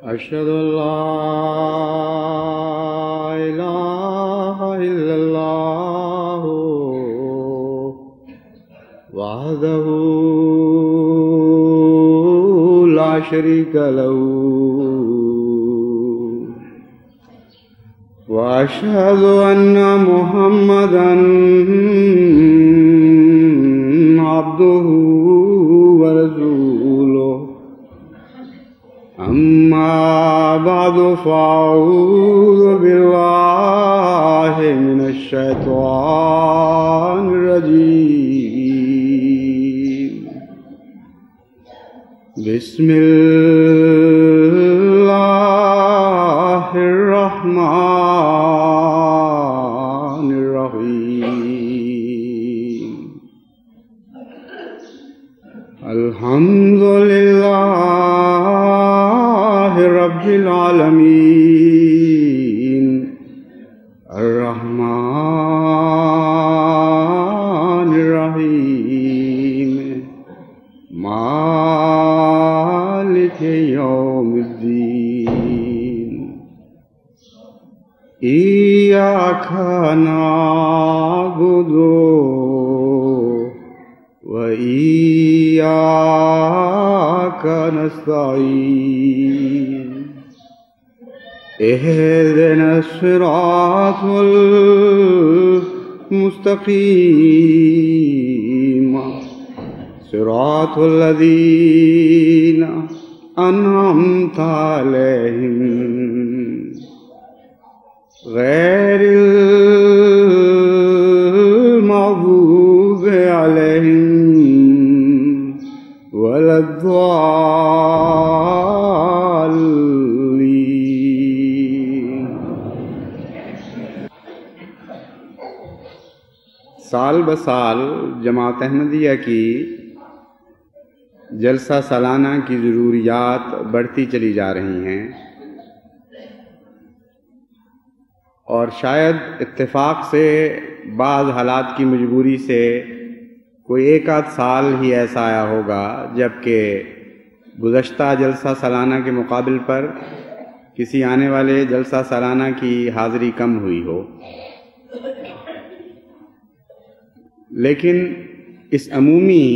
أشهد أن لا إله إلا الله وحده لا شريك له وأشهد أن محمدا عبده ورسوله أما بعد فأعوذ بالله من الشيطان الرجيم بسم الله الرحمن الرحيم الحمد لله رب العالمين الرحمن الرحيم مالك يوم الدين إياك نعبد وإياك نستعين اهدنا الصراط المستقيم صراط الذين أنعمت عليهم غير المغضوب عليهم ولا الضالين۔ سال بسال جماعت احمدیہ کی جلسہ سالانہ کی ضروریات بڑھتی چلی جا رہی ہیں، اور شاید اتفاق سے بعض حالات کی مجبوری سے کوئی ایک آدھ سال ہی ایسا آیا ہوگا جبکہ گزشتہ جلسہ سالانہ کے مقابل پر کسی آنے والے جلسہ سالانہ کی حاضری کم ہوئی ہو، لیکن اس عمومی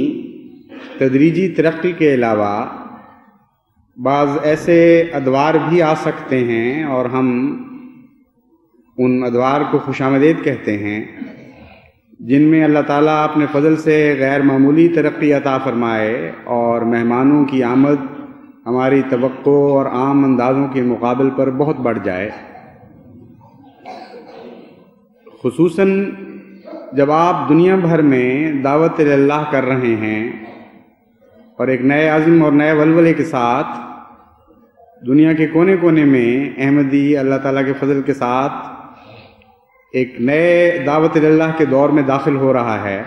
تدریجی ترقی کے علاوہ بعض ایسے ادوار بھی آ سکتے ہیں، اور ہم ان ادوار کو خوش آمدید کہتے ہیں، جن میں اللہ تعالیٰ اپنے فضل سے غیر معمولی ترقی عطا فرمائے اور مہمانوں کی آمد ہماری توقع اور عام اندازوں کے مقابل پر بہت بڑھ جائے۔ خصوصاً جب آپ دنیا بھر میں دعوت اللہ کر رہے ہیں اور ایک نئے عزم اور نئے ولولے کے ساتھ دنیا کے کونے کونے میں احمدی اللہ تعالیٰ کے فضل کے ساتھ ایک نئے دعوت اللہ کے دور میں داخل ہو رہا ہے،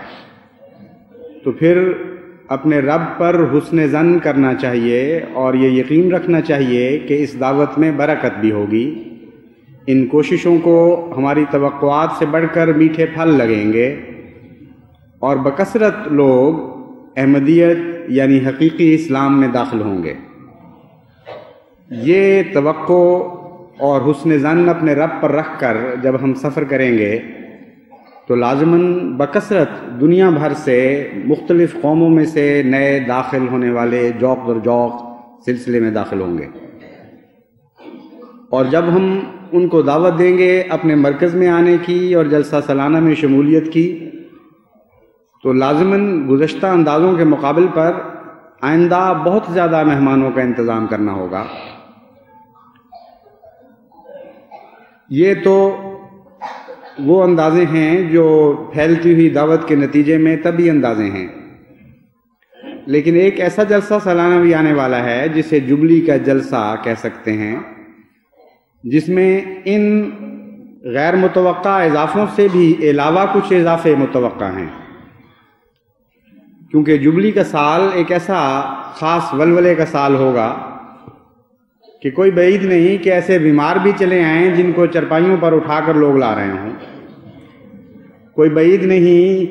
تو پھر اپنے رب پر حسن ظن کرنا چاہیے اور یہ یقین رکھنا چاہیے کہ اس دعوت میں برکت بھی ہوگی، ان کوششوں کو ہماری توقعات سے بڑھ کر میٹھے پھل لگیں گے، اور بکثرت لوگ احمدیت یعنی حقیقی اسلام میں داخل ہوں گے۔ یہ توقع اور حسن ظن اپنے رب پر رکھ کر جب ہم سفر کریں گے تو لازماً بکثرت دنیا بھر سے مختلف قوموں میں سے نئے داخل ہونے والے ذوق در ذوق سلسلے میں داخل ہوں گے، اور جب ہم ان کو دعوت دیں گے اپنے مرکز میں آنے کی اور جلسہ سالانہ میں شمولیت کی، تو لازماً گزشتہ اندازوں کے مقابل پر آئندہ بہت زیادہ مہمانوں کا انتظام کرنا ہوگا۔ یہ تو وہ اندازے ہیں جو پھیلتی ہوئی دعوت کے نتیجے میں طبی اندازے ہیں، لیکن ایک ایسا جلسہ سالانہ بھی آنے والا ہے جسے جبلی کا جلسہ کہہ سکتے ہیں، جس میں ان غیر متوقع اضافوں سے بھی علاوہ کچھ اضافے متوقع ہیں، کیونکہ جبلی کا سال ایک ایسا خاص ولولے کا سال ہوگا کہ کوئی بعید نہیں کہ ایسے بیمار بھی چلے آئیں جن کو چرپائیوں پر اٹھا کر لوگ لا رہے ہوں، کوئی بعید نہیں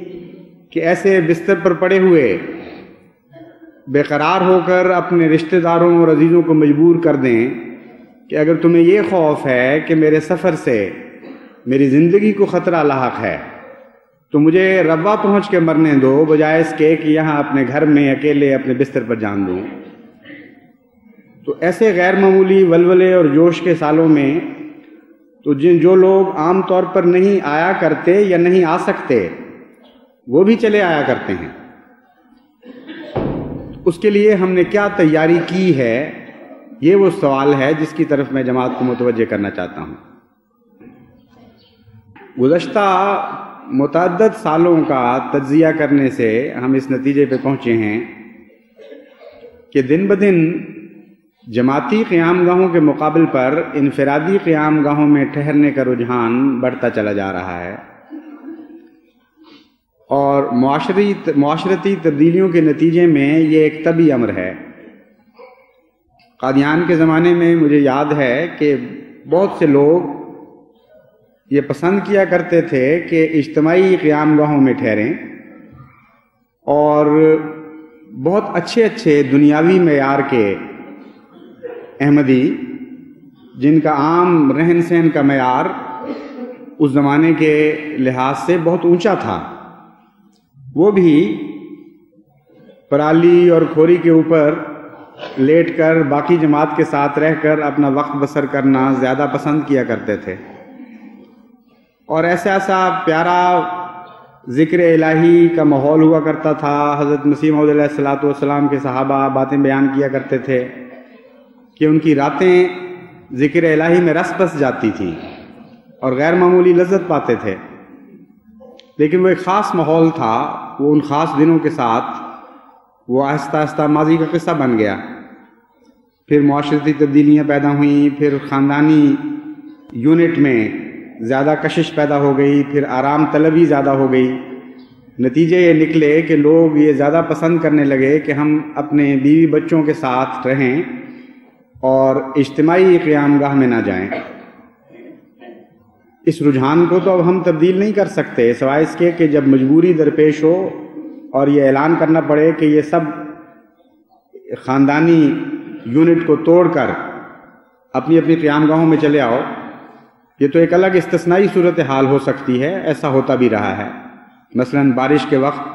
کہ ایسے بستر پر پڑے ہوئے بے قرار ہو کر اپنے رشتہ داروں اور عزیزوں کو مجبور کر دیں کہ اگر تمہیں یہ خوف ہے کہ میرے سفر سے میری زندگی کو خطرہ لاحق ہے تو مجھے ربوہ پہنچ کے مرنے دو بجائے اس کے کہ یہاں اپنے گھر میں اکیلے اپنے بستر پر جان دوں۔ تو ایسے غیر معمولی ولولے اور جوش کے سالوں میں تو جو لوگ عام طور پر نہیں آیا کرتے یا نہیں آ سکتے وہ بھی چلے آیا کرتے ہیں۔ اس کے لیے ہم نے کیا تیاری کی ہے، یہ وہ سوال ہے جس کی طرف میں جماعت کو متوجہ کرنا چاہتا ہوں۔ گزشتہ متعدد سالوں کا تجزیہ کرنے سے ہم اس نتیجے پہ پہنچے ہیں کہ دن بدن جماعتی قیام گاہوں کے مقابل پر انفرادی قیام گاہوں میں ٹھہرنے کا رجحان بڑھتا چلا جا رہا ہے، اور معاشرتی تبدیلیوں کے نتیجے میں یہ ایک طبعی امر ہے۔ قادیان کے زمانے میں مجھے یاد ہے کہ بہت سے لوگ یہ پسند کیا کرتے تھے کہ اجتماعی قیام گاہوں میں ٹھہریں، اور بہت اچھے اچھے دنیاوی معیار کے احمدی جن کا عام رہن سہن کا معیار اس زمانے کے لحاظ سے بہت اونچا تھا، وہ بھی پرالی اور کھوری کے اوپر لیٹ کر باقی جماعت کے ساتھ رہ کر اپنا وقت بسر کرنا زیادہ پسند کیا کرتے تھے، اور ایسا پیارا ذکر الہی کا ماحول ہوا کرتا تھا۔ حضرت مسیح موعود علیہ الصلوۃ والسلام کے صحابہ باتیں بیان کیا کرتے تھے کہ ان کی راتیں ذکر الہی میں رس بس جاتی تھیں اور غیر معمولی لذت پاتے تھے، لیکن وہ ایک خاص ماحول تھا، وہ ان خاص دنوں کے ساتھ وہ آہستہ آہستہ ماضی کا قصہ بن گیا۔ پھر معاشرتی تبدیلیاں پیدا ہوئیں، پھر خاندانی یونٹ میں زیادہ کشش پیدا ہو گئی، پھر آرام طلبی زیادہ ہو گئی۔ نتیجے یہ نکلے کہ لوگ یہ زیادہ پسند کرنے لگے کہ ہم اپنے بیوی بچوں کے ساتھ رہیں اور اجتماعی قیام گاہ میں نہ جائیں۔ اس رجحان کو تو اب ہم تبدیل نہیں کر سکتے سوائے اس کے کہ جب مجبوری درپیش ہو اور یہ اعلان کرنا پڑے کہ یہ سب خاندانی یونٹ کو توڑ کر اپنی اپنی قیام گاہوں میں چلے آؤ۔ یہ تو ایک الگ استثنائی صورتحال ہو سکتی ہے، ایسا ہوتا بھی رہا ہے۔ مثلا بارش کے وقت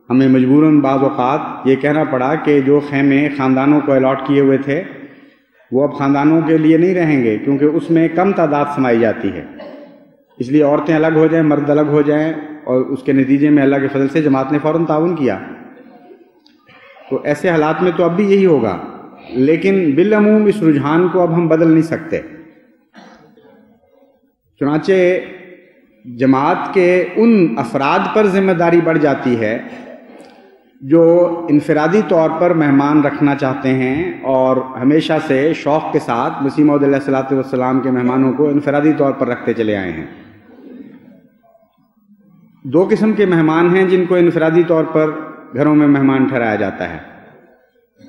ہمیں مجبوراً بعض اوقات یہ کہنا پڑا کہ جو خیمے خاندانوں کو الاٹ کیے ہوئے تھے وہ اب خاندانوں کے لیے نہیں رہیں گے، کیونکہ اس میں کم تعداد سمائی جاتی ہے، اس لیے عورتیں الگ ہو جائیں، مرد الگ ہو جائیں، اور اس کے نتیجے میں اللہ کے فضل سے جماعت نے فوراً تعاون کیا۔ تو ایسے حالات میں تو اب بھی یہی ہوگا، لیکن بالعموم اس رجحان کو اب ہم بدل نہیں سکتے۔ چنانچہ جماعت کے ان افراد پر ذمہ داری بڑھ جاتی ہے جو انفرادی طور پر مہمان رکھنا چاہتے ہیں اور ہمیشہ سے شوق کے ساتھ مسیح موعود علیہ الصلوۃ والسلام کے مہمانوں کو انفرادی طور پر رکھتے چلے آئے ہیں۔ دو قسم کے مہمان ہیں جن کو انفرادی طور پر گھروں میں مہمان ٹھہرایا جاتا ہے۔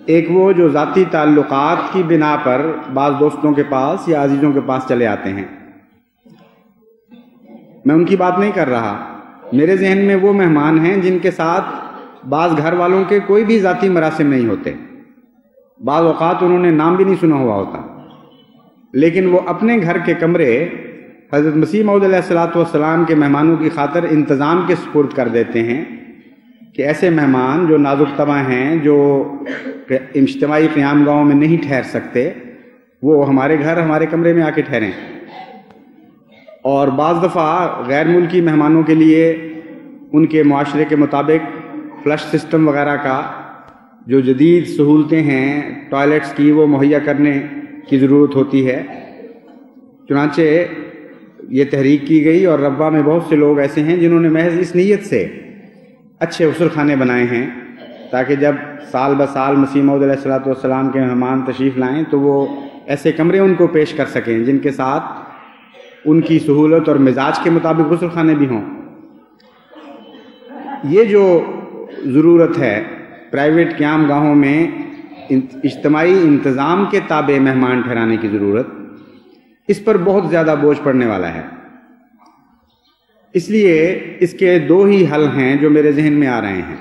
ایک وہ جو ذاتی تعلقات کی بنا پر بعض دوستوں کے پاس یا عزیزوں کے پاس چلے آتے ہیں، میں ان کی بات نہیں کر رہا، میرے ذہن میں وہ مہمان ہیں جن کے ساتھ بعض گھر والوں کے کوئی بھی ذاتی مراسم نہیں ہوتے، بعض اوقات انہوں نے نام بھی نہیں سنا ہوا ہوتا، لیکن وہ اپنے گھر کے کمرے حضرت مسیح موعود علیہ الصلوۃ والسلام کے مہمانوں کی خاطر انتظام کے سپرد کر دیتے ہیں کہ ایسے مہمان جو نازک طبع ہیں، جو اجتماعی قیام گاہوں میں نہیں ٹھہر سکتے، وہ ہمارے گھر ہمارے کمرے میں آ کے ٹھہریں۔ اور بعض دفعہ غیر ملکی مہمانوں کے لیے ان کے معاشرے کے مطابق فلش سسٹم وغیرہ کا جو جدید سہولتیں ہیں ٹوائلٹس کی وہ مہیا کرنے کی ضرورت ہوتی ہے۔ چنانچہ یہ تحریک کی گئی، اور ربوہ میں بہت سے لوگ ایسے ہیں جنہوں نے محض اس نیت سے اچھے غسل خانے بنائے ہیں تاکہ جب سال بسال مسیح موعود علیہ الصلوۃ والسلام کے مہمان تشریف لائیں تو وہ ایسے کمرے ان کو پیش کر سکیں جن کے ساتھ ان کی سہولت اور مزاج کے مطابق غسل خانے بھی ہوں۔ یہ جو ضرورت ہے پرائیویٹ قیام گاہوں میں اجتماعی انتظام کے تابع مہمان ٹھہرانے کی ضرورت، اس پر بہت زیادہ بوجھ پڑنے والا ہے۔ اس لیے اس کے دو ہی حل ہیں جو میرے ذہن میں آ رہے ہیں۔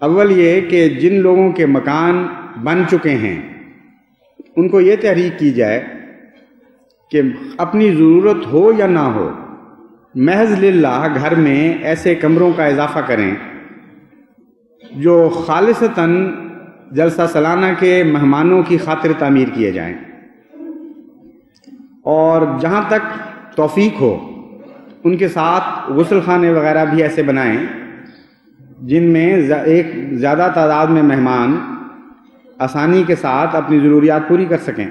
اول یہ کہ جن لوگوں کے مکان بن چکے ہیں ان کو یہ تحریک کی جائے کہ اپنی ضرورت ہو یا نہ ہو محض للہ گھر میں ایسے کمروں کا اضافہ کریں جو خالصتاً جلسہ سالانہ کے مہمانوں کی خاطر تعمیر کیے جائیں، اور جہاں تک توفیق ہو ان کے ساتھ غسل خانے وغیرہ بھی ایسے بنائیں جن میں ایک زیادہ تعداد میں مہمان آسانی کے ساتھ اپنی ضروریات پوری کر سکیں۔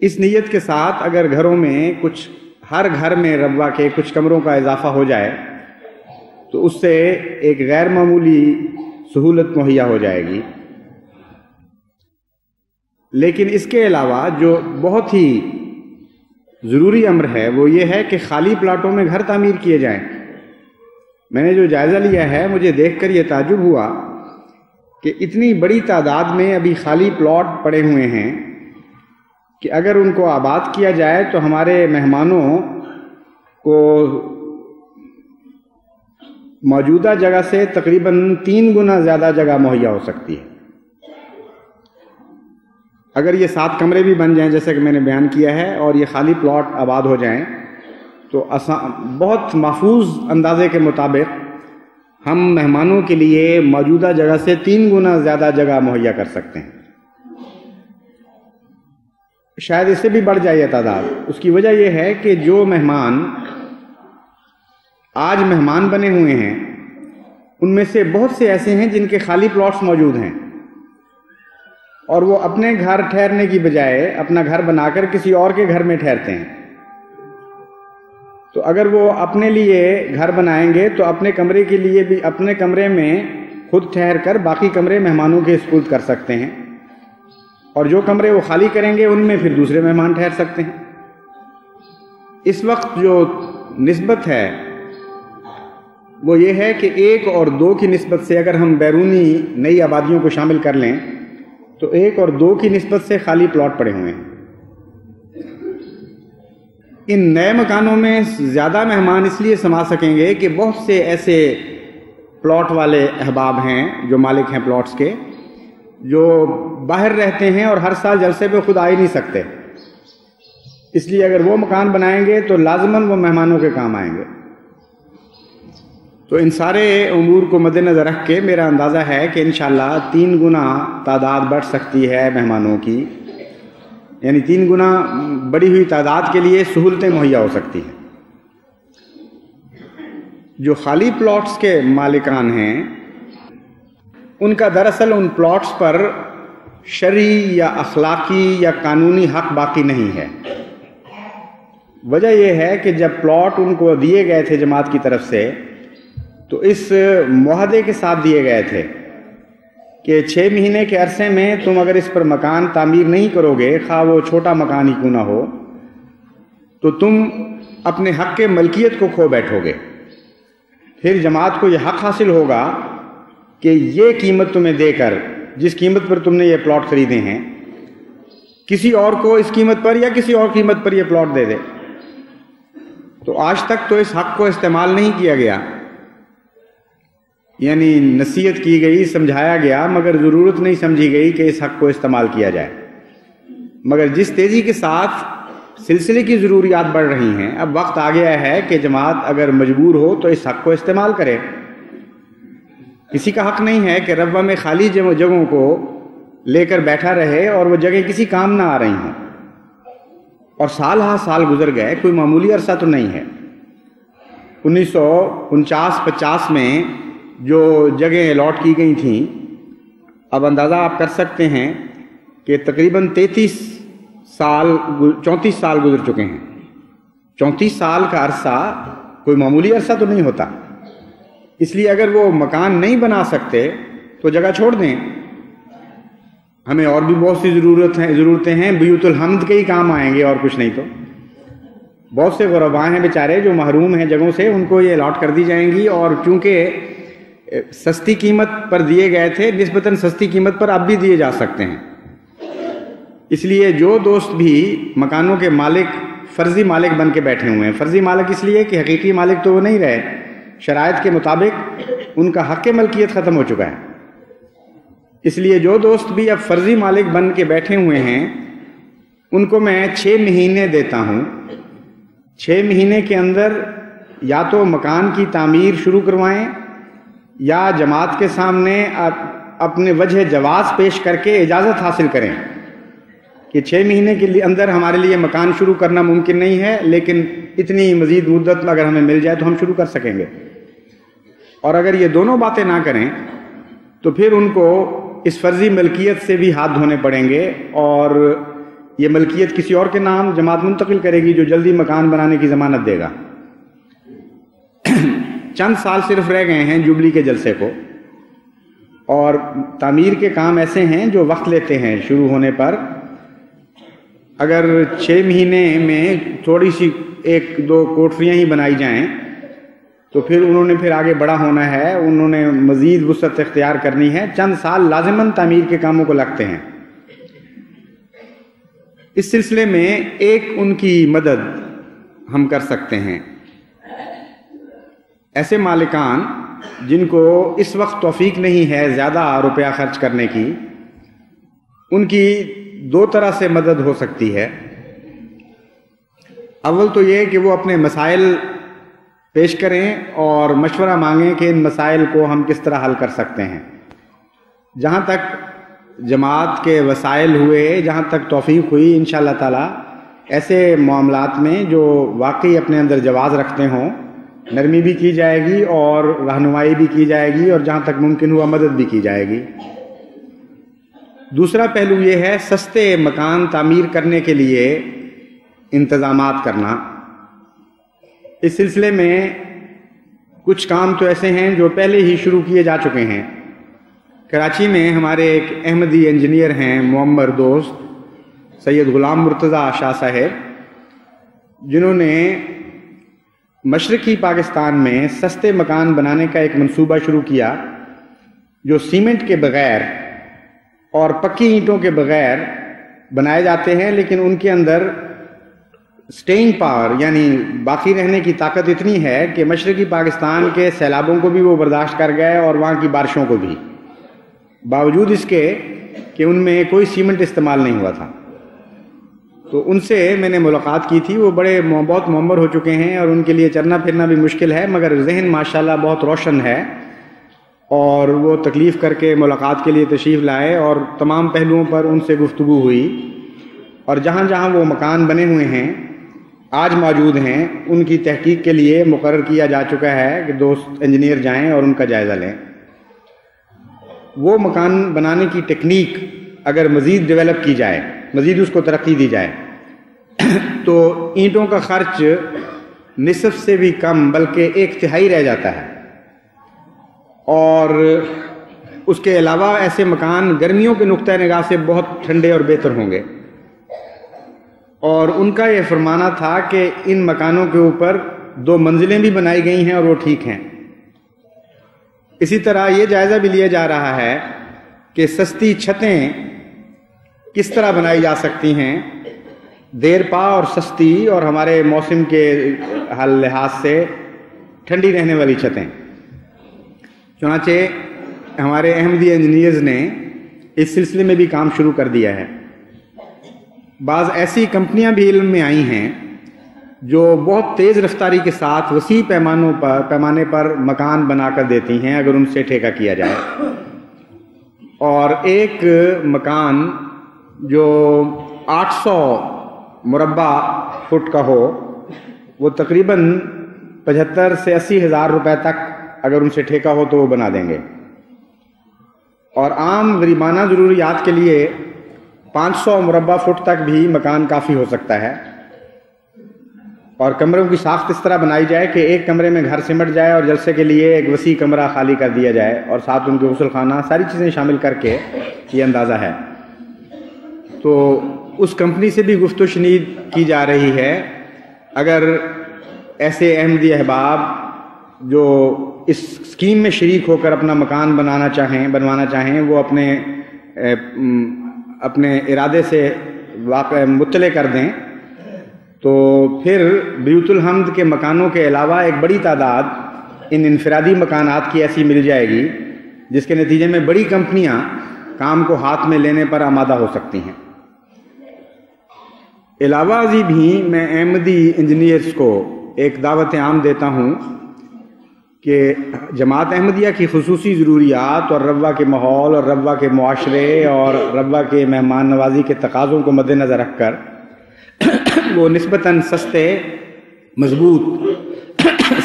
اس نیت کے ساتھ اگر گھروں میں ہر گھر میں ربوہ کے کچھ کمروں کا اضافہ ہو جائے تو اس سے ایک غیر معمولی سہولت مہیا ہو جائے گی۔ لیکن اس کے علاوہ جو بہت ہی ضروری امر ہے وہ یہ ہے کہ خالی پلاٹوں میں گھر تعمیر کیے جائیں۔ میں نے جو جائزہ لیا ہے مجھے دیکھ کر یہ تعجب ہوا کہ اتنی بڑی تعداد میں ابھی خالی پلاٹ پڑے ہوئے ہیں کہ اگر ان کو آباد کیا جائے تو ہمارے مہمانوں کو موجودہ جگہ سے تقریباً 3 گنا زیادہ جگہ مہیا ہو سکتی ہے۔ اگر یہ 7 کمرے بھی بن جائیں جیسے کہ میں نے بیان کیا ہے اور یہ خالی پلاٹ آباد ہو جائیں تو بہت محفوظ اندازے کے مطابق ہم مہمانوں کے لیے موجودہ جگہ سے 3 گنا زیادہ جگہ مہیا کر سکتے ہیں۔ شاید اس سے بھی بڑھ جائے تعداد۔ اس کی وجہ یہ ہے کہ جو مہمان آج مہمان بنے ہوئے ہیں ان میں سے بہت سے ایسے ہیں جن کے خالی پلاٹس موجود ہیں اور وہ اپنے گھر ٹھہرنے کی بجائے اپنا گھر بنا کر کسی اور کے گھر میں ٹھہرتے ہیں۔ تو اگر وہ اپنے لیے گھر بنائیں گے تو اپنے کمرے کے لیے بھی اپنے کمرے میں خود ٹھہر کر باقی کمرے مہمانوں کے سپرد کر سکتے ہیں، اور جو کمرے وہ خالی کریں گے ان میں پھر دوسرے مہمان ٹھہر سکتے ہیں۔ اس وقت جو نسبت ہے وہ یہ ہے کہ 1 اور 2 کی نسبت سے اگر ہم بیرونی نئی آبادیوں کو شامل کر لیں تو 1 اور 2 کی نسبت سے خالی پلاٹ پڑے ہوئے ہیں۔ ان نئے مکانوں میں زیادہ مہمان اس لیے سما سکیں گے کہ بہت سے ایسے پلاٹ والے احباب ہیں جو مالک ہیں پلاٹس کے، جو باہر رہتے ہیں اور ہر سال جلسے پہ خود آ ہی نہیں سکتے، اس لیے اگر وہ مکان بنائیں گے تو لازماً وہ مہمانوں کے کام آئیں گے۔ تو ان سارے امور کو مد نظر رکھ کے میرا اندازہ ہے کہ انشاءاللہ 3 گنا تعداد بڑھ سکتی ہے مہمانوں کی، یعنی 3 گنا بڑی ہوئی تعداد کے لیے سہولتیں مہیا ہو سکتی ہیں۔ جو خالی پلاٹس کے مالکان ہیں ان کا دراصل ان پلاٹس پر شرعی یا اخلاقی یا قانونی حق باقی نہیں ہے۔ وجہ یہ ہے کہ جب پلاٹ ان کو دیے گئے تھے جماعت کی طرف سے تو اس معاہدے کے ساتھ دیے گئے تھے کہ 6 مہینے کے عرصے میں تم اگر اس پر مکان تعمیر نہیں کرو گے، خواہ وہ چھوٹا مکان ہی کیوں نہ ہو، تو تم اپنے حق کے ملکیت کو کھو بیٹھو گے۔ پھر جماعت کو یہ حق حاصل ہوگا کہ یہ قیمت تمہیں دے کر، جس قیمت پر تم نے یہ پلاٹ خریدے ہیں، کسی اور کو اس قیمت پر یا کسی اور قیمت پر یہ پلاٹ دے دے۔ تو آج تک تو اس حق کو استعمال نہیں کیا گیا، یعنی نصیحت کی گئی، سمجھایا گیا، مگر ضرورت نہیں سمجھی گئی کہ اس حق کو استعمال کیا جائے۔ مگر جس تیزی کے ساتھ سلسلے کی ضروریات بڑھ رہی ہیں، اب وقت آ گیا ہے کہ جماعت اگر مجبور ہو تو اس حق کو استعمال کرے۔ کسی کا حق نہیں ہے کہ ربوہ میں خالی جگہوں کو لے کر بیٹھا رہے اور وہ جگہ کسی کام نہ آ رہی ہوں، اور سال ہا سال گزر گئے، کوئی معمولی عرصہ تو نہیں ہے۔ 1949-50 میں جو جگہیں الاٹ کی گئی تھیں، اب اندازہ آپ کر سکتے ہیں کہ تقریباً 34 سال گزر چکے ہیں۔ 34 سال کا عرصہ کوئی معمولی عرصہ تو نہیں ہوتا، اس لیے اگر وہ مکان نہیں بنا سکتے تو جگہ چھوڑ دیں۔ ہمیں اور بھی بہت سی ضرورتیں ہیں، بیوت الحمد کے ہی کام آئیں گے اور کچھ نہیں۔ تو بہت سے غرباء ہیں بیچارے جو محروم ہیں جگہوں سے، ان کو یہ الاٹ کر دی جائیں گی، اور چونکہ سستی قیمت پر دیے گئے تھے، نسبتاً سستی قیمت پر اب بھی دیے جا سکتے ہیں۔ اس لیے جو دوست بھی مکانوں کے مالک فرضی مالک بن کے بیٹھے ہوئے ہیں، فرضی مالک اس لیے کہ حقیقی مالک تو وہ نہیں رہے، شرائط کے مطابق ان کا حق ملکیت ختم ہو چکا ہے، اس لیے جو دوست بھی اب فرضی مالک بن کے بیٹھے ہوئے ہیں ان کو میں 6 مہینے دیتا ہوں. 6 مہینے کے اندر یا تو مکان کی تعمیر شروع کروائیں یا جماعت کے سامنے اپنے وجہ جواز پیش کر کے اجازت حاصل کریں کہ 6 مہینے کے اندر ہمارے لیے مکان شروع کرنا ممکن نہیں ہے، لیکن اتنی مزید مدت اگر ہمیں مل جائے تو ہم شروع کر سکیں گے. اور اگر یہ دونوں باتیں نہ کریں تو پھر ان کو اس فرضی ملکیت سے بھی ہاتھ دھونے پڑیں گے، اور یہ ملکیت کسی اور کے نام جماعت منتقل کرے گی جو جلدی مکان بنانے کی ضمانت دے گا. چند سال صرف رہ گئے ہیں جوبلی کے جلسے کو، اور تعمیر کے کام ایسے ہیں جو وقت لیتے ہیں. شروع ہونے پر اگر 6 مہینے میں تھوڑی سی 1-2 کوٹریاں ہی بنائی جائیں تو پھر انہوں نے پھر آگے بڑا ہونا ہے، انہوں نے مزید وسعت اختیار کرنی ہے. چند سال لازماً تعمیر کے کاموں کو لگتے ہیں. اس سلسلے میں ایک ان کی مدد ہم کر سکتے ہیں. ایسے مالکان جن کو اس وقت توفیق نہیں ہے زیادہ روپیہ خرچ کرنے کی، ان کی 2 طرح سے مدد ہو سکتی ہے. اول تو یہ کہ وہ اپنے مسائل پیش کریں اور مشورہ مانگیں کہ ان مسائل کو ہم کس طرح حل کر سکتے ہیں. جہاں تک جماعت کے وسائل ہوئے، جہاں تک توفیق ہوئی، انشاءاللہ تعالی ایسے معاملات میں جو واقعی اپنے اندر جواز رکھتے ہوں نرمی بھی کی جائے گی اور رہنمائی بھی کی جائے گی، اور جہاں تک ممکن ہوا مدد بھی کی جائے گی. دوسرا پہلو یہ ہے سستے مکان تعمیر کرنے کے لیے انتظامات کرنا. اس سلسلے میں کچھ کام تو ایسے ہیں جو پہلے ہی شروع کیے جا چکے ہیں. کراچی میں ہمارے ایک احمدی انجینئر ہیں معمر دوست سید غلام مرتضیٰ شاہ صاحب، جنہوں نے مشرقی پاکستان میں سستے مکان بنانے کا ایک منصوبہ شروع کیا جو سیمنٹ کے بغیر اور پکی اینٹوں کے بغیر بنائے جاتے ہیں، لیکن ان کے اندر سٹینگ پاور یعنی باقی رہنے کی طاقت اتنی ہے کہ مشرقی پاکستان کے سیلابوں کو بھی وہ برداشت کر گئے اور وہاں کی بارشوں کو بھی، باوجود اس کے کہ ان میں کوئی سیمنٹ استعمال نہیں ہوا تھا. تو ان سے میں نے ملاقات کی تھی. وہ بہت معمر ہو چکے ہیں اور ان کے لیے چلنا پھرنا بھی مشکل ہے، مگر ذہن ماشاءاللہ بہت روشن ہے، اور وہ تکلیف کر کے ملاقات کے لیے تشریف لائے اور تمام پہلوؤں پر ان سے گفتگو ہوئی. اور جہاں جہاں وہ مکان بنے ہوئے ہیں آج موجود ہیں ان کی تحقیق کے لیے مقرر کیا جا چکا ہے کہ دوست انجینئر جائیں اور ان کا جائزہ لیں. وہ مکان بنانے کی ٹیکنیک اگر مزید ڈیولپ کی جائے، مزید اس کو ترقی دی جائے تو اینٹوں کا خرچ نصف سے بھی کم بلکہ 1/3 رہ جاتا ہے. اور اس کے علاوہ ایسے مکان گرمیوں کے نقطہ نگاہ سے بہت ٹھنڈے اور بہتر ہوں گے. اور ان کا یہ فرمانا تھا کہ ان مکانوں کے اوپر 2 منزلیں بھی بنائی گئی ہیں اور وہ ٹھیک ہیں. اسی طرح یہ جائزہ بھی لیا جا رہا ہے کہ سستی چھتیں کس طرح بنائی جا سکتی ہیں، دیر پا اور سستی اور ہمارے موسم کے لحاظ سے ٹھنڈی رہنے والی چھتیں. چنانچہ ہمارے احمدی انجینئرز نے اس سلسلے میں بھی کام شروع کر دیا ہے. بعض ایسی کمپنیاں بھی علم میں آئی ہیں جو بہت تیز رفتاری کے ساتھ وسیع پیمانے پر مکان بنا کر دیتی ہیں اگر ان سے ٹھیکہ کیا جائے. اور ایک مکان جو 800 مربع فٹ کا ہو وہ تقریباً 75 سے 80 ہزار روپے تک اگر ان سے ٹھیکہ ہو تو وہ بنا دیں گے. اور عام غریبانہ ضروریات کے لیے 500 مربع فٹ تک بھی مکان کافی ہو سکتا ہے. اور کمروں کی ساخت اس طرح بنائی جائے کہ ایک کمرے میں گھر سمٹ جائے اور جلسے کے لیے ایک وسیع کمرہ خالی کر دیا جائے اور ساتھ ان کے غسل خانہ ساری چیزیں شامل کر کے یہ اندازہ ہے. تو اس کمپنی سے بھی گفت و شنید کی جا رہی ہے. اگر ایسے احمدی احباب جو اس اسکیم میں شریک ہو کر اپنا مکان بنوانا چاہیں وہ اپنے ارادے سے مطلع کر دیں تو پھر بیوت الحمد کے مکانوں کے علاوہ ایک بڑی تعداد ان انفرادی مکانات کی ایسی مل جائے گی جس کے نتیجے میں بڑی کمپنیاں کام کو ہاتھ میں لینے پر آمادہ ہو سکتی ہیں۔ علاوہ ازیں بھی میں احمدی انجینئرز کو ایک دعوت عام دیتا ہوں کہ جماعت احمدیہ کی خصوصی ضروریات اور ربوہ کے ماحول اور ربوہ کے معاشرے اور ربوہ کے مہمان نوازی کے تقاضوں کو مد نظر رکھ کر وہ نسبتاً سستے، مضبوط،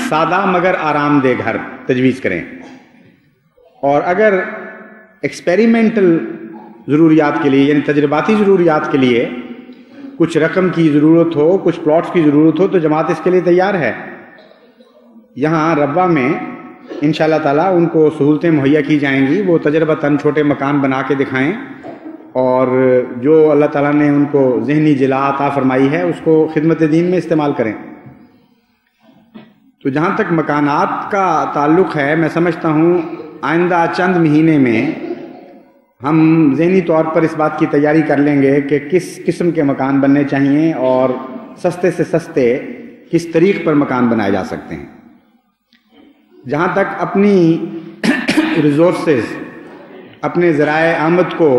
سادہ مگر آرام دہ گھر تجویز کریں، اور اگر ایکسپیریمنٹل ضروریات کے لیے یعنی تجرباتی ضروریات کے لیے کچھ رقم کی ضرورت ہو، کچھ پلاٹس کی ضرورت ہو تو جماعت اس کے لیے تیار ہے۔ یہاں ربوہ میں انشاءاللہ تعالیٰ ان کو سہولتیں مہیا کی جائیں گی، وہ تجربتاً چھوٹے مکان بنا کے دکھائیں اور جو اللہ تعالیٰ نے ان کو ذہنی جلا عطا فرمائی ہے اس کو خدمت دین میں استعمال کریں۔ تو جہاں تک مکانات کا تعلق ہے، میں سمجھتا ہوں آئندہ چند مہینے میں ہم ذہنی طور پر اس بات کی تیاری کر لیں گے کہ کس قسم کے مکان بننے چاہیے اور سستے سے سستے کس طریق پر مکان بنائے جا سکتے ہیں۔ جہاں تک اپنی ریسورسز، اپنے ذرائع آمد کو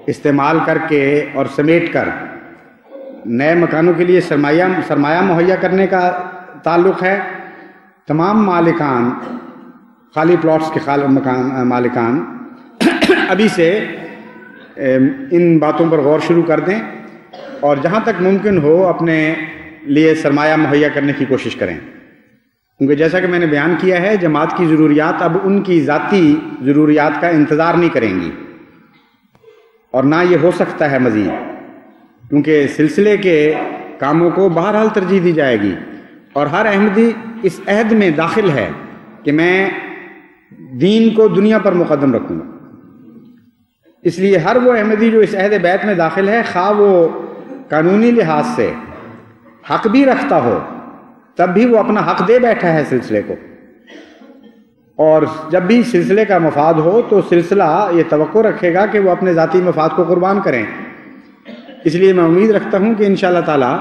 استعمال کر کے اور سمیٹ کر نئے مکانوں کے لیے سرمایہ مہیا کرنے کا تعلق ہے، تمام مالکان، خالی پلاٹس کے مالکان ابھی سے ان باتوں پر غور شروع کر دیں اور جہاں تک ممکن ہو اپنے لیے سرمایہ مہیا کرنے کی کوشش کریں، کیونکہ جیسا کہ میں نے بیان کیا ہے جماعت کی ضروریات اب ان کی ذاتی ضروریات کا انتظار نہیں کریں گی، اور نہ یہ ہو سکتا ہے مزید، کیونکہ سلسلے کے کاموں کو بہرحال ترجیح دی جائے گی، اور ہر احمدی اس عہد میں داخل ہے کہ میں دین کو دنیا پر مقدم رکھوں گا۔ اس لیے ہر وہ احمدی جو اس عہد بیعت میں داخل ہے، خواہ وہ قانونی لحاظ سے حق بھی رکھتا ہو تب بھی وہ اپنا حق دے بیٹھا ہے سلسلے کو، اور جب بھی سلسلے کا مفاد ہو تو سلسلہ یہ توقع رکھے گا کہ وہ اپنے ذاتی مفاد کو قربان کریں۔ اس لیے میں امید رکھتا ہوں کہ انشاءاللہ تعالیٰ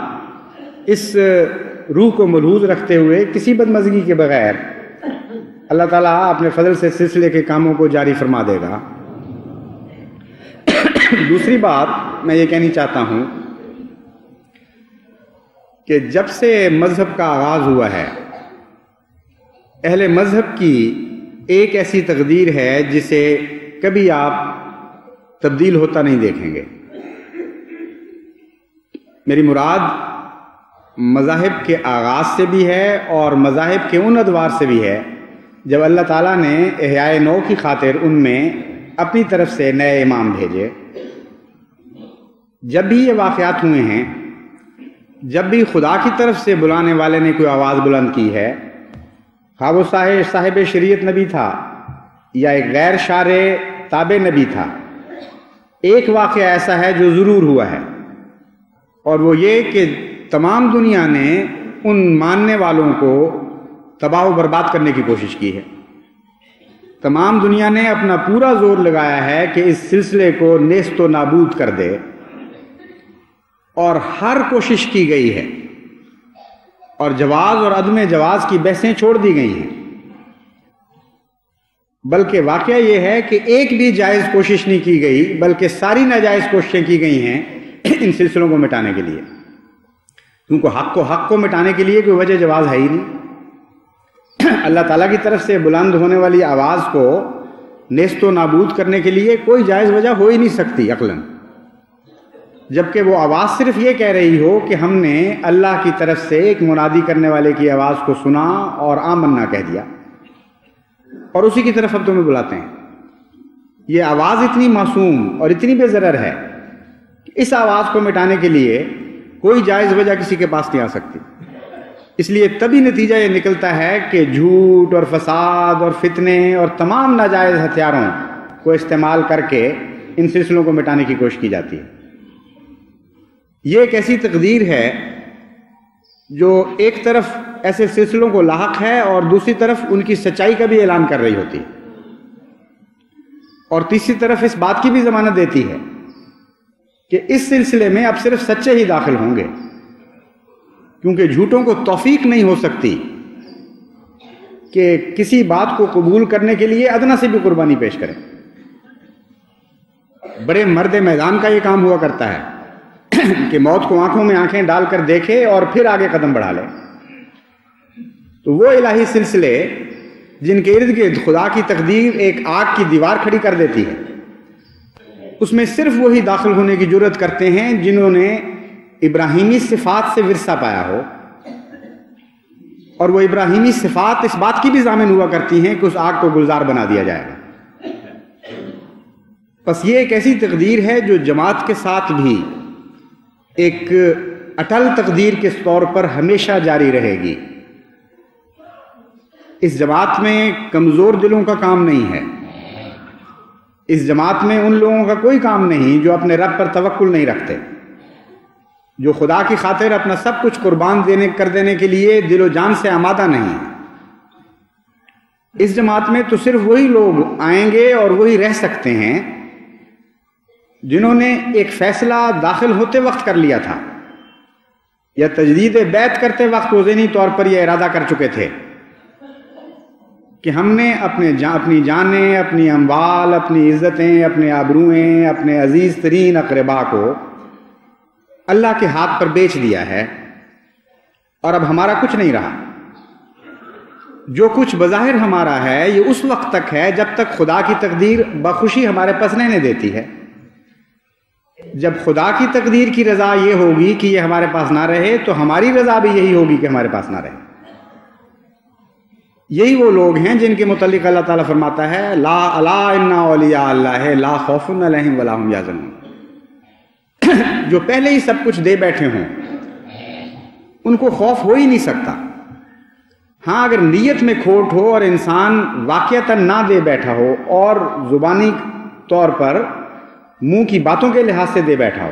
اس روح کو ملحوظ رکھتے ہوئے کسی بدمزگی کے بغیر اللہ تعالیٰ اپنے فضل سے سلسلے کے کاموں کو جاری فرما دے گا۔ دوسری بات میں یہ کہنی چاہتا ہوں کہ جب سے مذہب کا آغاز ہوا ہے، اہل مذہب کی ایک ایسی تقدیر ہے جسے کبھی آپ تبدیل ہوتا نہیں دیکھیں گے۔ میری مراد مذاہب کے آغاز سے بھی ہے اور مذاہب کے ان ادوار سے بھی ہے جب اللہ تعالیٰ نے احیاء نو کی خاطر ان میں اپنی طرف سے نئے امام بھیجے۔ جب بھی یہ واقعات ہوئے ہیں، جب بھی خدا کی طرف سے بلانے والے نے کوئی آواز بلند کی ہے، خواہ وہ صاحب شریعت نبی تھا یا ایک غیر شارع تابع نبی تھا، ایک واقعہ ایسا ہے جو ضرور ہوا ہے، اور وہ یہ کہ تمام دنیا نے ان ماننے والوں کو تباہ و برباد کرنے کی کوشش کی ہے۔ تمام دنیا نے اپنا پورا زور لگایا ہے کہ اس سلسلے کو نیست و نابود کر دے، اور ہر کوشش کی گئی ہے، اور جواز اور عدم جواز کی بحثیں چھوڑ دی گئی ہیں، بلکہ واقعہ یہ ہے کہ ایک بھی جائز کوشش نہیں کی گئی بلکہ ساری ناجائز کوششیں کی گئی ہیں ان سلسلوں کو مٹانے کے لیے، کیونکہ حق کو مٹانے کے لیے کوئی وجہ جواز ہے ہی نہیں۔ اللہ تعالیٰ کی طرف سے بلند ہونے والی آواز کو نیست و نابود کرنے کے لیے کوئی جائز وجہ ہو ہی نہیں سکتی عقلاً، جبکہ وہ آواز صرف یہ کہہ رہی ہو کہ ہم نے اللہ کی طرف سے ایک منادی کرنے والے کی آواز کو سنا اور آمنا کہہ دیا، اور اسی کی طرف اب تمہیں بلاتے ہیں۔ یہ آواز اتنی معصوم اور اتنی بے ضرر ہے کہ اس آواز کو مٹانے کے لیے کوئی جائز وجہ کسی کے پاس نہیں آ سکتی۔ اس لیے تبھی نتیجہ یہ نکلتا ہے کہ جھوٹ اور فساد اور فتنے اور تمام ناجائز ہتھیاروں کو استعمال کر کے ان سلسلوں کو مٹانے کی کوشش کی جاتی ہے۔ یہ ایک ایسی تقدیر ہے جو ایک طرف ایسے سلسلوں کو لاحق ہے اور دوسری طرف ان کی سچائی کا بھی اعلان کر رہی ہوتی ہے، اور تیسری طرف اس بات کی بھی ضمانت دیتی ہے کہ اس سلسلے میں اب صرف سچے ہی داخل ہوں گے، کیونکہ جھوٹوں کو توفیق نہیں ہو سکتی کہ کسی بات کو قبول کرنے کے لیے ادنا سے بھی قربانی پیش کریں۔ بڑے مرد میدان کا یہ کام ہوا کرتا ہے کہ موت کو آنکھوں میں آنکھیں ڈال کر دیکھے اور پھر آگے قدم بڑھا لے. تو وہ الہی سلسلے جن کے ارد گرد خدا کی تقدیر ایک آگ کی دیوار کھڑی کر دیتی ہے، اس میں صرف وہی داخل ہونے کی جرات کرتے ہیں جنہوں نے ابراہیمی صفات سے ورثہ پایا ہو، اور وہ ابراہیمی صفات اس بات کی بھی ضامن ہوا کرتی ہیں کہ اس آگ کو گلزار بنا دیا جائے گا. بس یہ ایک ایسی تقدیر ہے جو جماعت کے ساتھ بھی ایک اٹل تقدیر کے طور پر ہمیشہ جاری رہے گی. اس جماعت میں کمزور دلوں کا کام نہیں ہے. اس جماعت میں ان لوگوں کا کوئی کام نہیں جو اپنے رب پر توکل نہیں رکھتے، جو خدا کی خاطر اپنا سب کچھ قربان کر دینے کے لیے دل و جان سے آمادہ نہیں. اس جماعت میں تو صرف وہی لوگ آئیں گے اور وہی رہ سکتے ہیں جنہوں نے ایک فیصلہ داخل ہوتے وقت کر لیا تھا، یا تجدید بیعت کرتے وقت وہ ذہنی طور پر یہ ارادہ کر چکے تھے کہ ہم نے اپنی جانیں، اپنی اموال، اپنی عزتیں، اپنے آبروئیں، اپنے عزیز ترین اقربا کو اللہ کے ہاتھ پر بیچ دیا ہے، اور اب ہمارا کچھ نہیں رہا. جو کچھ بظاہر ہمارا ہے یہ اس وقت تک ہے جب تک خدا کی تقدیر بخوشی ہمارے پاس رہنے دیتی ہے. جب خدا کی تقدیر کی رضا یہ ہوگی کہ یہ ہمارے پاس نہ رہے تو ہماری رضا بھی یہی ہوگی کہ ہمارے پاس نہ رہے. یہی وہ لوگ ہیں جن کے متعلق اللہ تعالیٰ فرماتا ہے لا الا ان اولیاء اللہ لا خوف علیہم ولا هم یحزنون. جو پہلے ہی سب کچھ دے بیٹھے ہوں ان کو خوف ہو ہی نہیں سکتا. ہاں اگر نیت میں کھوٹ ہو اور انسان واقعتاً نہ دے بیٹھا ہو اور زبانی طور پر منہ کی باتوں کے لحاظ سے دے بیٹھا ہو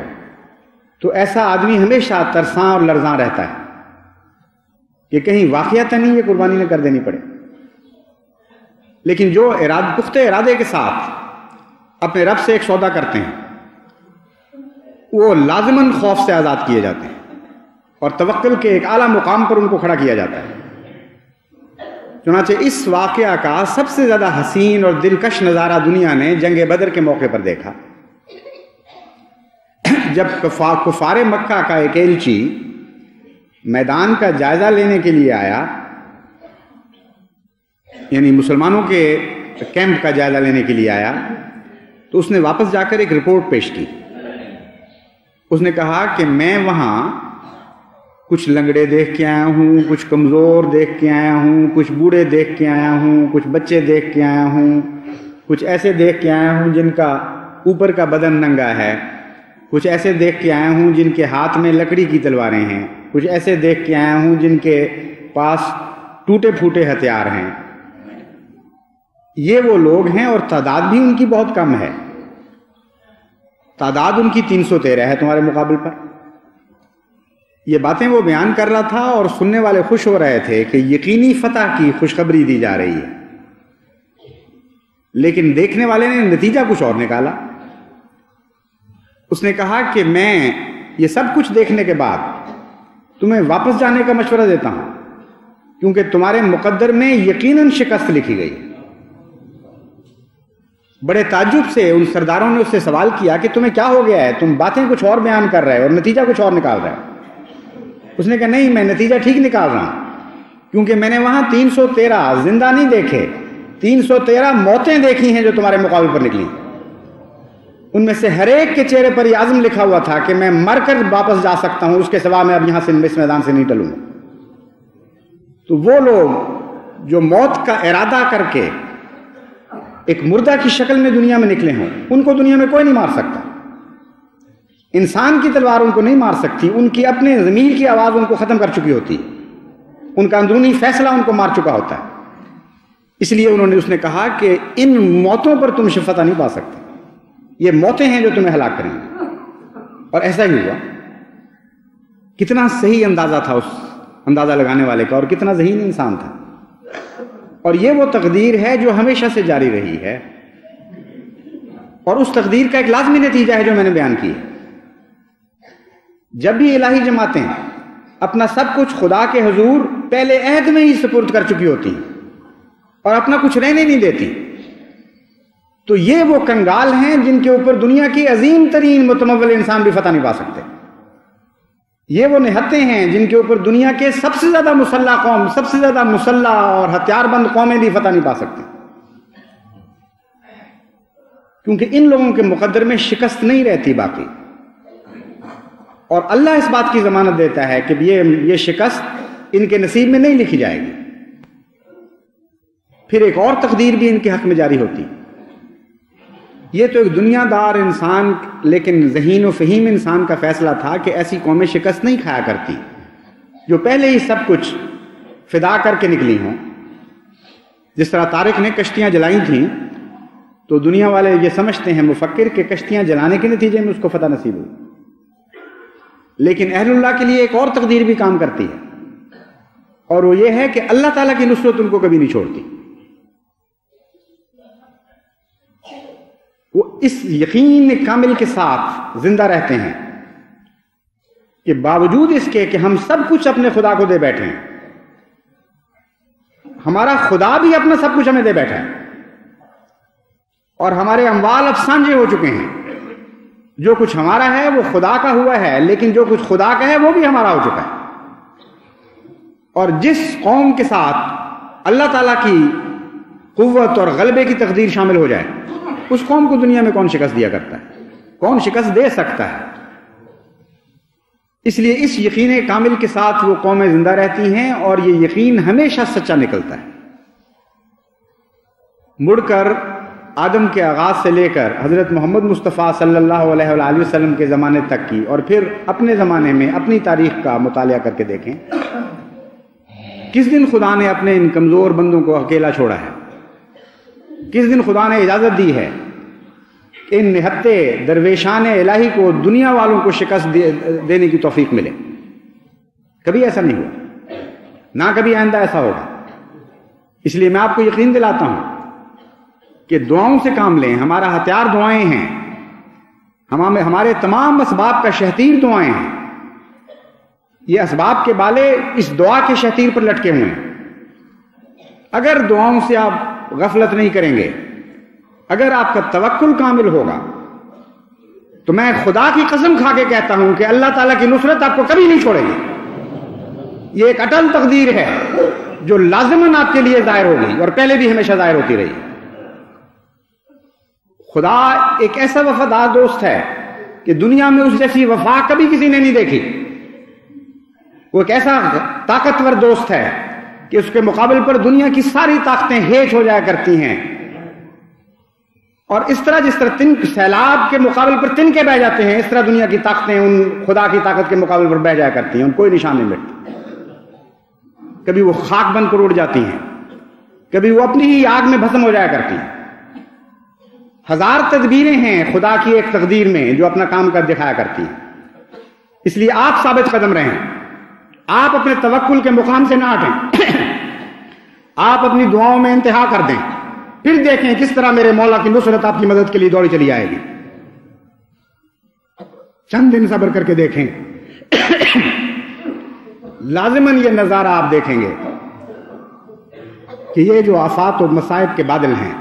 تو ایسا آدمی ہمیشہ ترساں اور لرزاں رہتا ہے کہ کہیں واقعتاً ہی یہ قربانی نہ کر دینی پڑے. لیکن جو پختہ ارادے کے ساتھ اپنے رب سے ایک سودا کرتے ہیں وہ لازماً خوف سے آزاد کیے جاتے ہیں اور توکل کے ایک اعلیٰ مقام پر ان کو کھڑا کیا جاتا ہے. چنانچہ اس واقعہ کا سب سے زیادہ حسین اور دلکش نظارہ دنیا نے جنگ بدر کے موقع پر دیکھا، جب کفار مکہ کا ایک ایلچی میدان کا جائزہ لینے کے لیے آیا، یعنی مسلمانوں کے کیمپ کا جائزہ لینے کے لیے آیا، تو اس نے واپس جا کر ایک رپورٹ پیش کی. اس نے کہا کہ میں وہاں کچھ لنگڑے دیکھ کے آیا ہوں، کچھ کمزور دیکھ کے آیا ہوں، کچھ بوڑھے دیکھ کے آیا ہوں، کچھ بچے دیکھ کے آیا ہوں، کچھ ایسے دیکھ کے آیا ہوں جن کا اوپر کا بدن ننگا ہے، کچھ ایسے دیکھ کے آیا ہوں جن کے ہاتھ میں لکڑی کی تلواریں ہیں، کچھ ایسے دیکھ کے آیا ہوں جن کے پاس ٹوٹے پھوٹے ہتھیار ہیں. یہ وہ لوگ ہیں اور تعداد بھی ان کی بہت کم ہے. تعداد ان کی 313 ہے تمہارے مقابل پر. یہ باتیں وہ بیان کر رہا تھا اور سننے والے خوش ہو رہے تھے کہ یقینی فتح کی خوشخبری دی جا رہی ہے. لیکن دیکھنے والے نے نتیجہ کچھ اور نکالا. اس نے کہا کہ میں یہ سب کچھ دیکھنے کے بعد تمہیں واپس جانے کا مشورہ دیتا ہوں کیونکہ تمہارے مقدر میں یقیناً شکست لکھی گئی. بڑے تعجب سے ان سرداروں نے اس سے سوال کیا کہ تمہیں کیا ہو گیا ہے، تم باتیں کچھ اور بیان کر رہے ہو اور نتیجہ کچھ اور نکال رہے ہو. اس نے کہا نہیں، میں نتیجہ ٹھیک نکال رہا ہوں کیونکہ میں نے وہاں 313 زندہ نہیں دیکھے، 313 موتیں دیکھی ہیں جو تمہارے مقابل پر نکلی. ان میں سے ہر ایک کے چہرے پر یہ عزم لکھا ہوا تھا کہ میں مر کر واپس جا سکتا ہوں، اس کے سوا میں اب یہاں سے اس میدان سے نہیں ٹلوں. تو وہ لوگ جو موت کا ارادہ کر کے ایک مردہ کی شکل میں دنیا میں نکلے ہوں ان کو دنیا میں کوئی نہیں مار سکتا. انسان کی تلوار ان کو نہیں مار سکتی، ان کی اپنے ضمیر کی آواز ان کو ختم کر چکی ہوتی، ان کا اندرونی فیصلہ ان کو مار چکا ہوتا ہے. اس لیے اس نے کہا کہ ان موتوں پر تم فتح نہیں پا سکتے، یہ موتیں ہیں جو تمہیں ہلاک کریں گے. اور ایسا ہی ہوا. کتنا صحیح اندازہ تھا اس اندازہ لگانے والے کا، اور کتنا ذہین انسان تھا. اور یہ وہ تقدیر ہے جو ہمیشہ سے جاری رہی ہے، اور اس تقدیر کا ایک لازمی نتیجہ ہے جو میں نے بیان کی. جب بھی الہی جماعتیں اپنا سب کچھ خدا کے حضور پہلے عہد میں ہی سپرد کر چکی ہوتی ہیں اور اپنا کچھ رہنے نہیں دیتی، تو یہ وہ کنگال ہیں جن کے اوپر دنیا کی عظیم ترین متمول انسان بھی فتح نہیں پا سکتے. یہ وہ نہتے ہیں جن کے اوپر دنیا کے سب سے زیادہ مسلح قوم، سب سے زیادہ مسلح اور ہتھیار بند قومیں بھی فتح نہیں پا سکتی، کیونکہ ان لوگوں کے مقدر میں شکست نہیں رہتی باقی. اور اللہ اس بات کی ضمانت دیتا ہے کہ یہ شکست ان کے نصیب میں نہیں لکھی جائے گی. پھر ایک اور تقدیر بھی ان کے حق میں جاری ہوتی. یہ تو ایک دنیا دار انسان لیکن ذہین و فہیم انسان کا فیصلہ تھا کہ ایسی قومیں شکست نہیں کھایا کرتی جو پہلے ہی سب کچھ فدا کر کے نکلی ہوں. جس طرح طارق نے کشتیاں جلائی تھیں تو دنیا والے یہ سمجھتے ہیں مفکر کہ کشتیاں جلانے کے نتیجے میں اس کو فتح نصیب ہوئی، لیکن اہل اللہ کے لیے ایک اور تقدیر بھی کام کرتی ہے، اور وہ یہ ہے کہ اللہ تعالیٰ کی نصرت ان کو کبھی نہیں چھوڑتی. وہ اس یقین کامل کے ساتھ زندہ رہتے ہیں کہ باوجود اس کے کہ ہم سب کچھ اپنے خدا کو دے بیٹھے ہیں، ہمارا خدا بھی اپنا سب کچھ ہمیں دے بیٹھا ہے، اور ہمارے اموال اب سانجے ہو چکے ہیں. جو کچھ ہمارا ہے وہ خدا کا ہوا ہے، لیکن جو کچھ خدا کا ہے وہ بھی ہمارا ہو چکا ہے. اور جس قوم کے ساتھ اللہ تعالیٰ کی قوت اور غلبے کی تقدیر شامل ہو جائے، اس قوم کو دنیا میں کون شکست دیا کرتا ہے؟ کون شکست دے سکتا ہے؟ اس لیے اس یقین کامل کے ساتھ وہ قومیں زندہ رہتی ہیں، اور یہ یقین ہمیشہ سچا نکلتا ہے. مڑ کر آدم کے آغاز سے لے کر حضرت محمد مصطفیٰ صلی اللہ علیہ وآلہ وسلم کے زمانے تک کی، اور پھر اپنے زمانے میں اپنی تاریخ کا مطالعہ کر کے دیکھیں، کس دن خدا نے اپنے ان کمزور بندوں کو اکیلا چھوڑا ہے؟ کس دن خدا نے اجازت دی ہے کہ ان نہتے درویشان الہی کو دنیا والوں کو شکست دینے کی توفیق ملے؟ کبھی ایسا نہیں ہوا، نہ کبھی آئندہ ایسا ہوگا. اس لیے میں آپ کو یقین دلاتا ہوں کہ دعاؤں سے کام لیں. ہمارا ہتھیار دعائیں ہیں، ہمارے تمام اسباب کا شہتیر دعائیں ہیں. یہ اسباب کے بالے اس دعا کے شہتیر پر لٹکے ہوئے ہیں. اگر دعاؤں سے آپ غفلت نہیں کریں گے، اگر آپ کا توکل کامل ہوگا، تو میں خدا کی قسم کھا کے کہتا ہوں کہ اللہ تعالیٰ کی نصرت آپ کو کبھی نہیں چھوڑے گی. یہ ایک اٹل تقدیر ہے جو لازماً آپ کے لیے ظاہر ہوگی، اور پہلے بھی ہمیشہ ظاہر ہوتی رہی. خدا ایک ایسا وفادار دوست ہے کہ دنیا میں اس جیسی وفا کبھی کسی نے نہیں دیکھی. وہ ایک ایسا طاقتور دوست ہے کہ اس کے مقابل پر دنیا کی ساری طاقتیں ہیچ ہو جایا کرتی ہیں، اور اس طرح جس طرح سیلاب کے مقابل پر تنکے بہ جاتے ہیں، اس طرح دنیا کی طاقتیں ان خدا کی طاقت کے مقابل پر بہ جایا کرتی ہیں. ان کوئی نشان نہیں مٹتا. کبھی وہ خاک بن کر اڑ جاتی ہیں، کبھی وہ اپنی ہی آگ میں بھسم ہو جایا کرتی ہیں. ہزار تدبیریں ہیں خدا کی ایک تقدیر میں جو اپنا کام کر دکھایا کرتی ہیں. اس لیے آپ ثابت قدم رہیں، آپ اپنے توکل کے مقام سے نہ ہٹیں، آپ اپنی دعاؤں میں انتہا کر دیں، پھر دیکھیں کس طرح میرے مولا کی نصرت آپ کی مدد کے لیے دوڑی چلی آئے گی. چند دن صبر کر کے دیکھیں، لازماً یہ نظارہ آپ دیکھیں گے کہ یہ جو آفات و مصائب کے بادل ہیں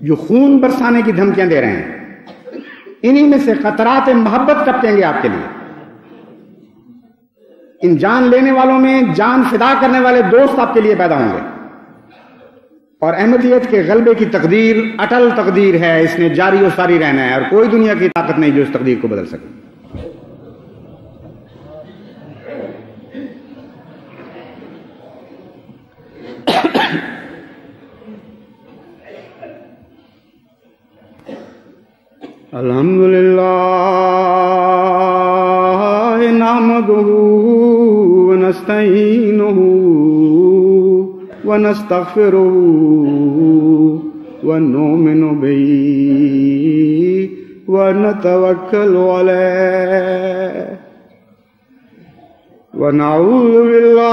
جو خون برسانے کی دھمکیاں دے رہے ہیں، انہی میں سے قطرات محبت ٹپکیں گے آپ کے لیے. ان جان لینے والوں میں جان فدا کرنے والے دوست آپ کے لیے پیدا ہوں گے. اور احمدیت کے غلبے کی تقدیر اٹل تقدیر ہے، اس نے جاری و ساری رہنا ہے، اور کوئی دنیا کی طاقت نہیں جو اس تقدیر کو بدل سکے. الحمدللہ نحمدہ ونستعینہ ونستغفرہ ونؤمن بہ ونتوکل علیہ ونعوذ باللہ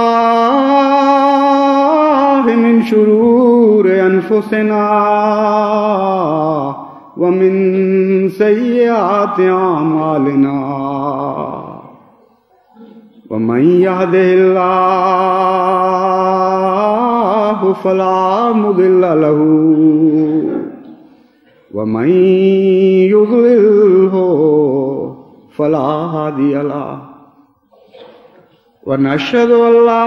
من شرور انفسنا ومن سیئات اعمالنا ومن يهده الله فلا مضل له ومن يضلله فلا هادي له ونشهد أن لا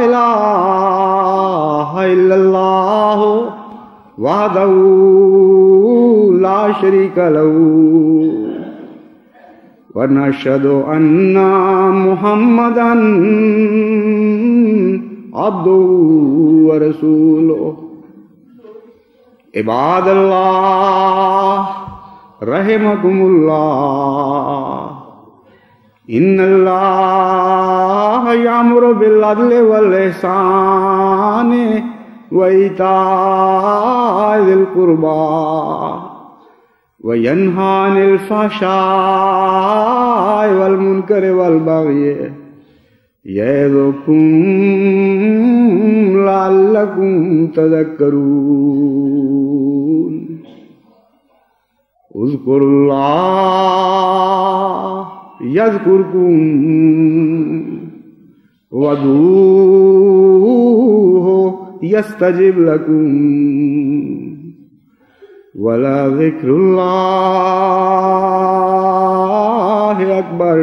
إله إلا الله وحده لا شريك له ونشهد أن محمدا عبده ورسوله عباد الله رحمكم الله إن الله يأمر بالعدل والإحسان وإيتاء ذي القربى وينهى عن الفحشاء والمنكر والبغي يعظكم لعلكم تذكرون اذكروا الله يذكركم وادعوه يستجب لكم ولذكر الله أكبر